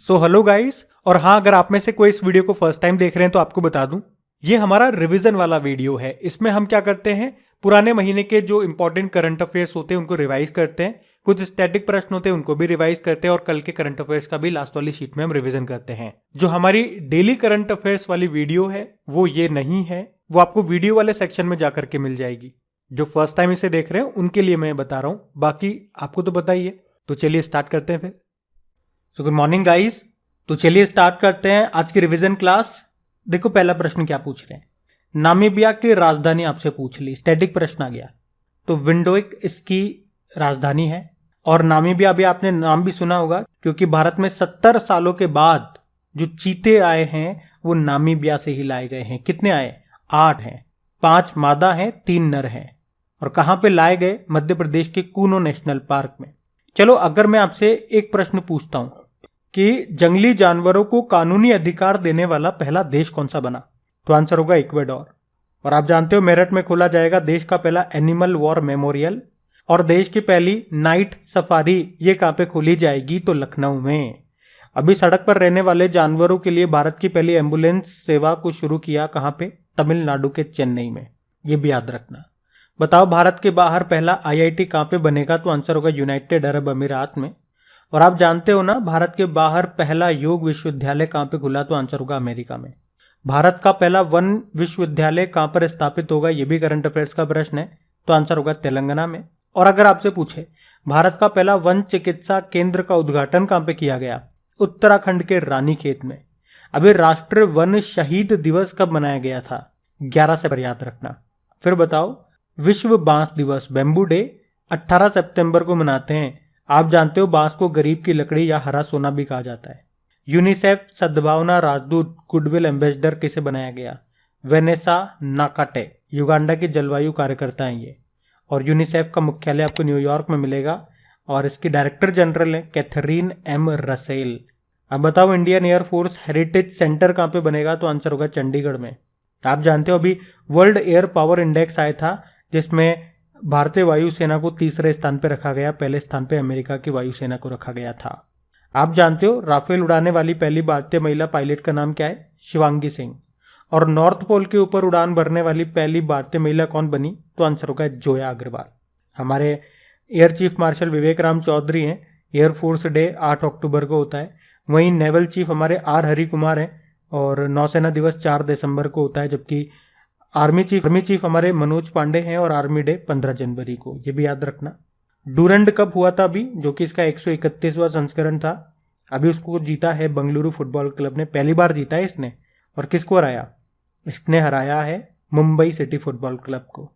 So hello guys. और हाँ, अगर आप में से कोई इस वीडियो को फर्स्ट टाइम देख रहे हैं तो आपको बता दूं, ये हमारा रिवीजन वाला वीडियो है। इसमें हम क्या करते हैं, पुराने महीने के जो इंपॉर्टेंट करंट अफेयर्स होते हैं उनको रिवाइज करते हैं, कुछ स्टैटिक प्रश्न होते हैं उनको भी रिवाइज करते हैं, और कल के करंट अफेयर्स का भी लास्ट वाली शीट में हम रिवीजन करते हैं। जो हमारी डेली करंट अफेयर्स वाली वीडियो है वो ये नहीं है, वो आपको वीडियो वाले सेक्शन में जाकर के मिल जाएगी। जो फर्स्ट टाइम इसे देख रहे हैं उनके लिए मैं बता रहा हूँ, बाकी आपको तो पता ही है। तो चलिए स्टार्ट करते हैं फिर। So good morning guys. तो चलिए स्टार्ट करते हैं आज की रिवीजन क्लास। देखो पहला प्रश्न क्या पूछ रहे हैं, नामीबिया की राजधानी आपसे पूछ ली, स्टैटिक प्रश्न आ गया। तो विंडोइक इसकी राजधानी है, और नामीबिया अभी आपने नाम भी सुना होगा क्योंकि भारत में 70 सालों के बाद जो चीते आए हैं वो नामीबिया से ही लाए गए हैं। कितने आए? 8 हैं, 5 मादा हैं, 3 नर हैं। और कहां पे लाए गए? मध्य प्रदेश के कूनो नेशनल पार्क में। चलो अगर मैं आपसे एक प्रश्न पूछता हूं कि जंगली जानवरों को कानूनी अधिकार देने वाला पहला देश कौन सा बना, तो आंसर होगा इक्वेडोर। और आप जानते हो मेरठ में खोला जाएगा देश का पहला एनिमल वॉर मेमोरियल, और देश की पहली नाइट सफारी ये कहां पे खोली जाएगी, तो लखनऊ में। अभी सड़क पर रहने वाले जानवरों के लिए भारत की पहली एम्बुलेंस सेवा को शुरू किया कहां पे? तमिलनाडु के चेन्नई में। ये भी याद रखना। बताओ भारत के बाहर पहला आईआईटी कहां पे बनेगा, तो आंसर होगा यूनाइटेड अरब अमीरात में। और आप जानते हो ना भारत के बाहर पहला योग विश्वविद्यालय कहां पे खुला, तो आंसर होगा अमेरिका में। भारत का पहला वन विश्वविद्यालय कहां पर स्थापित होगा, यह भी करंट अफेयर्स का प्रश्न है, तो आंसर होगा तेलंगाना में। और अगर आपसे पूछे भारत का पहला वन चिकित्सा केंद्र का उद्घाटन कहां पे किया गया, उत्तराखंड के रानीखेत में। अभी राष्ट्रीय वन शहीद दिवस कब मनाया गया था? 11 सितंबर, याद रखना। फिर बताओ विश्व बांस दिवस, बैम्बू डे, 18 सितंबर को मनाते हैं। आप जानते हो बांस को गरीब की लकड़ी या हरा सोना भी कहा जाता है। यूनिसेफ सद्भावना राजदूत गुडविल एम्बेसडर किसे बनाया गया? वेनेसा नाकाटे, युगांडा की जलवायु कार्यकर्ता हैं ये। और यूनिसेफ का मुख्यालय आपको न्यूयॉर्क में मिलेगा, और इसकी डायरेक्टर जनरल है कैथरीन एम रसेल। अब बताओ इंडियन एयरफोर्स हेरिटेज सेंटर कहां पे बनेगा, तो आंसर होगा चंडीगढ़ में। आप जानते हो अभी वर्ल्ड एयर पावर इंडेक्स आया था जिसमें भारतीय वायुसेना को तीसरे स्थान पर रखा गया, पहले स्थान पर अमेरिका की वायुसेना को रखा गया था। आप जानते हो राफेल उड़ाने वाली पहली भारतीय महिला पायलट का नाम क्या है? शिवांगी सिंह। और नॉर्थ पोल के ऊपर उड़ान भरने वाली पहली भारतीय महिला कौन बनी, तो आंसर होगा जोया अग्रवाल। हमारे एयर चीफ मार्शल विवेक राम चौधरी हैं। एयरफोर्स डे 8 अक्टूबर को होता है। वहीं नेवल चीफ हमारे आर हरि कुमार हैं, और नौसेना दिवस 4 दिसंबर को होता है। जबकि आर्मी चीफ हमारे मनोज पांडे हैं, और आर्मी डे 15 जनवरी को। ये भी याद रखना। डूरंड कप हुआ था अभी, जो कि इसका 131वां संस्करण था। अभी उसको जीता है बंगलुरु फुटबॉल क्लब ने, पहली बार जीता है इसने। और किसको हराया? इसने हराया है मुंबई सिटी फुटबॉल क्लब को।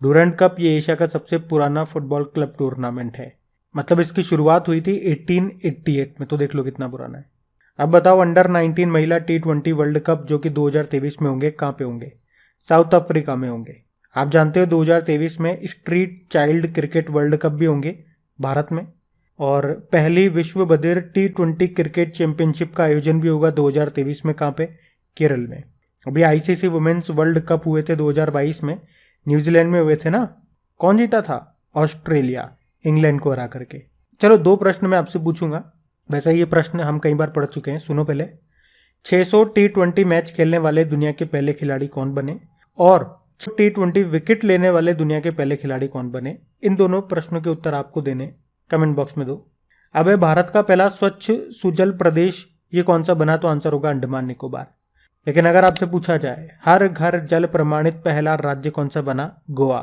डूरंड कप ये एशिया का सबसे पुराना फुटबॉल क्लब टूर्नामेंट है, मतलब इसकी शुरुआत हुई थी 1888 में, तो देख लो कितना पुराना है। अब बताओ अंडर 19 महिला T20 वर्ल्ड कप जो कि 2023 में होंगे, कहां पे होंगे? साउथ अफ्रीका में होंगे। आप जानते हो 2023 में street child cricket world cup भी होंगे भारत में। और पहली विश्व बधिर T20 क्रिकेट चैंपियनशिप का आयोजन भी होगा 2023 में, कहां पे? केरल में। अभी आईसीसी वुमेन्स वर्ल्ड कप हुए थे 2022 में, न्यूजीलैंड में हुए थे ना। कौन जीता था? ऑस्ट्रेलिया, इंग्लैंड को हरा करके। चलो 2 प्रश्न मैं आपसे पूछूंगा, वैसे ये प्रश्न हम कई बार पढ़ चुके हैं, सुनो पहले। 600 T20 मैच खेलने वाले दुनिया के पहले खिलाड़ी कौन बने, और T20 विकेट लेने वाले दुनिया के पहले खिलाड़ी कौन बने? इन दोनों प्रश्नों के उत्तर आपको देने, कमेंट बॉक्स में दो। अब है भारत का पहला स्वच्छ सुजल प्रदेश ये कौन सा बना, तो आंसर होगा अंडमान निकोबार। लेकिन अगर आपसे पूछा जाए हर घर जल प्रमाणित पहला राज्य कौन सा बना, गोवा।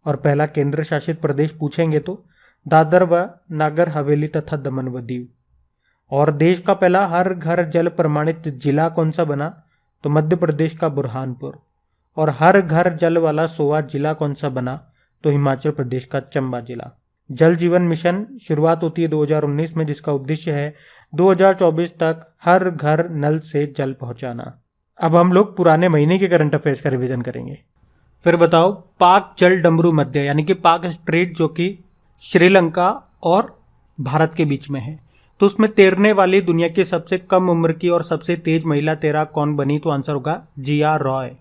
और पहला केंद्र शासित प्रदेश पूछेंगे तो दादर व नागर हवेली तथा दमन व दीव। और देश का पहला हर घर जल प्रमाणित जिला कौन सा बना, तो मध्य प्रदेश का बुरहानपुर। और हर घर जल वाला 100वां जिला कौन सा बना, तो हिमाचल प्रदेश का चंबा जिला। जल जीवन मिशन शुरुआत होती है 2019 में, जिसका उद्देश्य है 2024 तक हर घर नल से जल पहुंचाना। अब हम लोग पुराने महीने के करंट अफेयर्स का रिवीजन करेंगे। फिर बताओ पाक जल डमरू मध्य यानी कि पाक स्ट्रेट जो कि श्रीलंका और भारत के बीच में है, तो उसमें तैरने वाली दुनिया की सबसे कम उम्र की और सबसे तेज महिला तैराक कौन बनी, तो आंसर होगा जिया रॉय।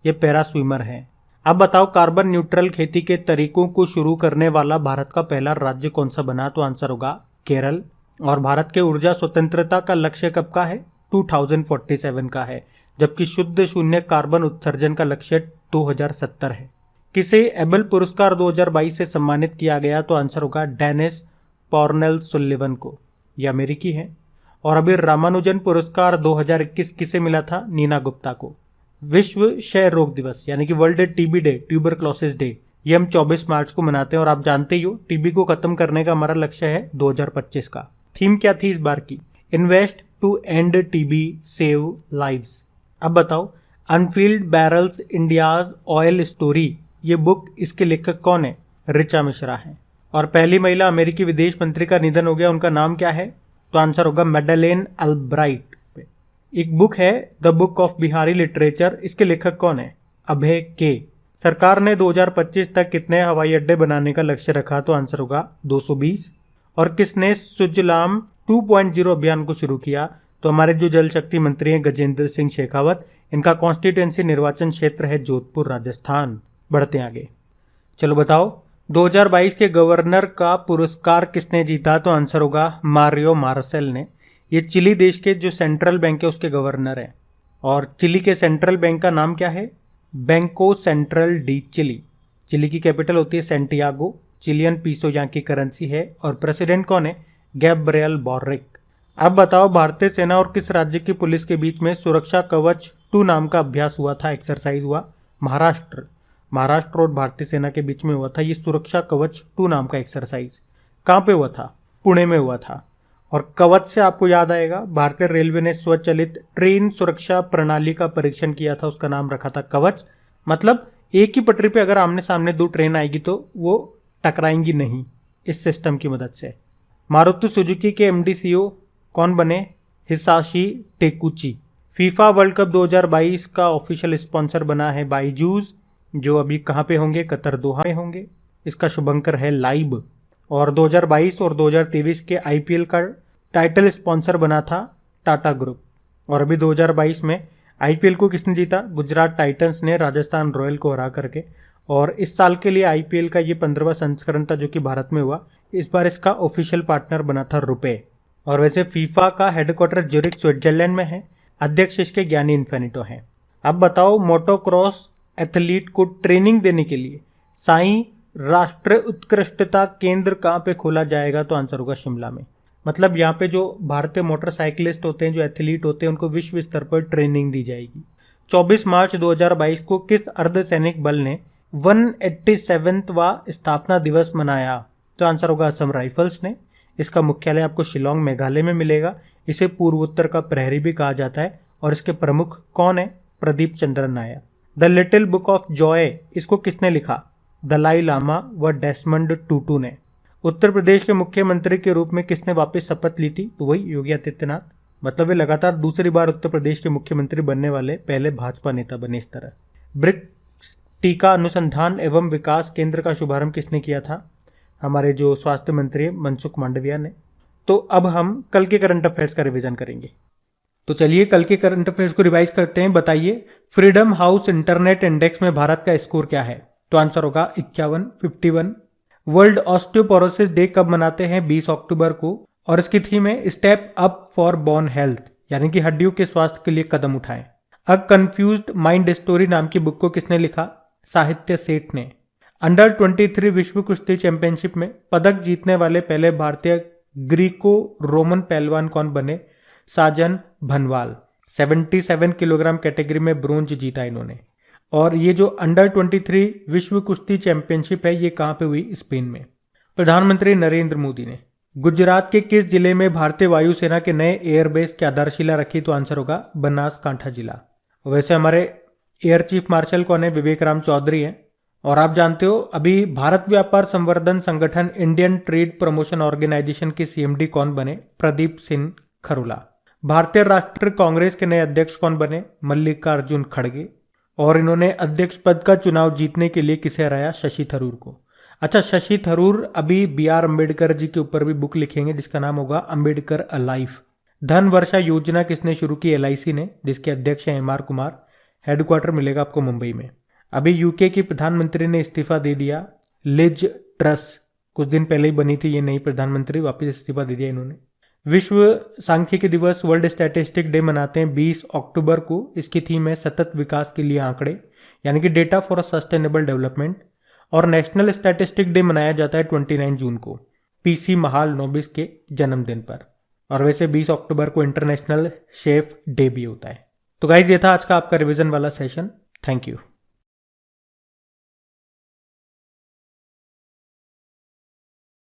ये पैरा स्विमर है। अब बताओ कार्बन न्यूट्रल खेती के तरीकों को शुरू करने वाला भारत का पहला राज्य कौन सा बना, तो आंसर होगा केरल। और भारत के ऊर्जा स्वतंत्रता का लक्ष्य कब का है? 2047 का है, जबकि शुद्ध शून्य कार्बन उत्सर्जन का लक्ष्य 2070 है। किसे एबल पुरस्कार 2022 से सम्मानित किया गया? तो आंसर होगा डेनिस पॉर्नेल सुल्लिवन को, ये अमेरिकी है। और अभी रामानुजन पुरस्कार 2021 किसे मिला था? नीना गुप्ता को। विश्व क्षय रोग दिवस यानी कि world TB day, tuberculosis day, ये हम 24 मार्च को मनाते हैं। और आप जानते ही हो टीबी को खत्म करने का हमारा लक्ष्य है 2025 का। थीम क्या थी इस बार की? Invest to end TB, save lives. अब बताओ, unfilled barrels India's oil story, ये बुक, इसके लेखक कौन है? ऋचा मिश्रा है। और पहली महिला अमेरिकी विदेश मंत्री का निधन हो गया, उनका नाम क्या है? तो आंसर होगा मैडलेन अल्ब्राइट। एक बुक है the book of Bihari literature, इसके लेखक कौन है? अभय के। सरकार ने 2025 तक कितने हवाई अड्डे बनाने का लक्ष्य रखा? तो आंसर होगा 220। और किसने सुजलाम 2.0 अभियान को शुरू किया? तो हमारे जो जल शक्ति मंत्री हैं गजेंद्र सिंह शेखावत, इनका कॉन्स्टिट्यूएंसी निर्वाचन क्षेत्र है जोधपुर, राजस्थान। बढ़ते हैं आगे। चलो बताओ, 2022 के गवर्नर का पुरस्कार किसने जीता? तो आंसर होगा मारियो मार्सेल ने। ये चिली देश के जो सेंट्रल बैंक है उसके गवर्नर हैं। और चिली के सेंट्रल बैंक का नाम क्या है? बैंको सेंट्रल डी चिली। चिली की कैपिटल होती है सेंटियागो। चिलियन पीसो यहाँ की करेंसी है। और प्रेसिडेंट कौन है? गैब्रियल बॉर्रिक। अब बताओ, भारतीय सेना और किस राज्य की पुलिस के बीच में सुरक्षा कवच 2 नाम का अभ्यास हुआ था, एक्सरसाइज हुआ? महाराष्ट्र और भारतीय सेना के बीच में हुआ था ये सुरक्षा कवच 2 नाम का एक्सरसाइज। कहाँ पे हुआ था? पुणे में हुआ था। और कवच से आपको याद आएगा, भारतीय रेलवे ने स्वचालित ट्रेन सुरक्षा प्रणाली का परीक्षण किया था, उसका नाम रखा था कवच। मतलब एक ही पटरी पे अगर आमने सामने 2 ट्रेन आएगी तो वो टकराएंगी नहीं, इस सिस्टम की मदद से। मारुति सुजुकी के एमडी सीईओ कौन बने? Hisashi Takeuchi. FIFA world cup 2022 का ऑफिशियल स्पॉन्सर बना है बाइजूस, जो अभी कहाँ पे होंगे? कतर, दोहा में होंगे। इसका शुभंकर है लाइब। और 2022 और 2023 के आईपीएल का टाइटल स्पॉन्सर बना था टाटा ग्रुप। और अभी 2022 में आईपीएल को किसने जीता? गुजरात टाइटंस ने राजस्थान रॉयल को हरा करके। और इस साल के लिए आईपीएल का ये 15वां संस्करण था जो कि भारत में हुआ। इस बार इसका ऑफिशियल पार्टनर बना था रुपए। और वैसे फीफा का हेडक्वार्टर ज्यूरिख स्विट्जरलैंड में है। अध्यक्ष इसके ज्ञानी इन्फेनिटो हैं। अब बताओ, मोटोक्रॉस एथलीट को ट्रेनिंग देने के लिए साईं राष्ट्रीय उत्कृष्टता केंद्र कहाँ पे खोला जाएगा? तो आंसर होगा शिमला में। मतलब यहाँ पे जो भारतीय मोटरसाइकिलिस्ट होते हैं, जो एथलीट होते हैं, उनको विश्व स्तर पर ट्रेनिंग दी जाएगी। 24 मार्च 2022 को किस अर्धसैनिक बल ने 187वां स्थापना दिवस मनाया? तो आंसर होगा असम राइफल्स ने। इसका मुख्यालय आपको शिलोंग, मेघालय में मिलेगा। इसे पूर्वोत्तर का प्रहरी भी कहा जाता है। और इसके प्रमुख कौन है? Pradeep Chandran Nair. The little book of Joy, इसको किसने लिखा? दलाई लामा व डेसमंड टूटू ने। उत्तर प्रदेश के मुख्यमंत्री के रूप में किसने वापस शपथ ली थी? तो वही योगी आदित्यनाथ। मतलब वे लगातार दूसरी बार उत्तर प्रदेश के मुख्यमंत्री बनने वाले पहले भाजपा नेता बने इस तरह। ब्रिक्स टीका अनुसंधान एवं विकास केंद्र का शुभारंभ किसने किया था? हमारे जो स्वास्थ्य मंत्री मनसुख मांडविया ने। तो अब हम कल के करंट अफेयर्स का रिवीजन करेंगे। तो चलिए कल के करंट अफेयर्स को रिवाइज करते हैं। बताइए, फ्रीडम हाउस इंटरनेट इंडेक्स में भारत का स्कोर क्या है? तो आंसर होगा 51। वर्ल्ड ऑस्टियोपोरोसिस डे कब मनाते हैं? 20 अक्टूबर को। और इसकी थीम है step up for bone health, यानी कि हड्डियों के स्वास्थ्य के लिए कदम उठाएं। अ कंफ्यूज्ड माइंड स्टोरी नाम की बुक को किसने लिखा? साहित्य सेठ ने। अंडर 23 विश्व कुश्ती चैंपियनशिप में पदक जीतने वाले पहले भारतीय ग्रीको रोमन पहलवान कौन बने? साजन भनवाल। 77 किलोग्राम कैटेगरी में ब्रोंज जीता इन्होंने। और ये जो अंडर 23 विश्व कुश्ती चैंपियनशिप है, ये कहाँ पे हुई? स्पेन में। प्रधानमंत्री नरेंद्र मोदी ने गुजरात के किस जिले में भारतीय वायुसेना के नए एयरबेस की आधारशिला रखी? तो आंसर होगा बनासकांठा जिला। वैसे हमारे एयर चीफ मार्शल कौन है? विवेक राम चौधरी हैं। और आप जानते हो अभी भारत व्यापार संवर्धन संगठन इंडियन ट्रेड प्रमोशन ऑर्गेनाइजेशन के सीएमडी कौन बने? प्रदीप सिंह खरोला। भारतीय राष्ट्रीय कांग्रेस के नए अध्यक्ष कौन बने? मल्लिकार्जुन खड़गे। और इन्होंने अध्यक्ष पद का चुनाव जीतने के लिए किसे हराया? शशि थरूर को। अच्छा, शशि थरूर अभी BR अम्बेडकर जी के ऊपर भी बुक लिखेंगे जिसका नाम होगा अम्बेडकर अ लाइफ। धन वर्षा योजना किसने शुरू की? LIC ने, जिसके अध्यक्ष हैं MR कुमार। हेडक्वार्टर मिलेगा आपको मुंबई में। अभी यूके की प्रधानमंत्री ने इस्तीफा दे दिया। लिज ट्रस कुछ दिन पहले ही बनी थी ये नई प्रधानमंत्री, वापस इस्तीफा दे दिया इन्होंने। विश्व सांख्यिकी दिवस वर्ल्ड स्टैटिस्टिक डे मनाते हैं 20 अक्टूबर को। इसकी थीम है सतत विकास के लिए आंकड़े, यानी कि data for a sustainable development. और नेशनल स्टैटिस्टिक डे मनाया जाता है 29 जून को, पीसी महालनोबिस के जन्मदिन पर। और वैसे 20 अक्टूबर को इंटरनेशनल शेफ डे भी होता है। तो गाइज, ये था आज का आपका रिवीजन वाला सेशन। Thank you.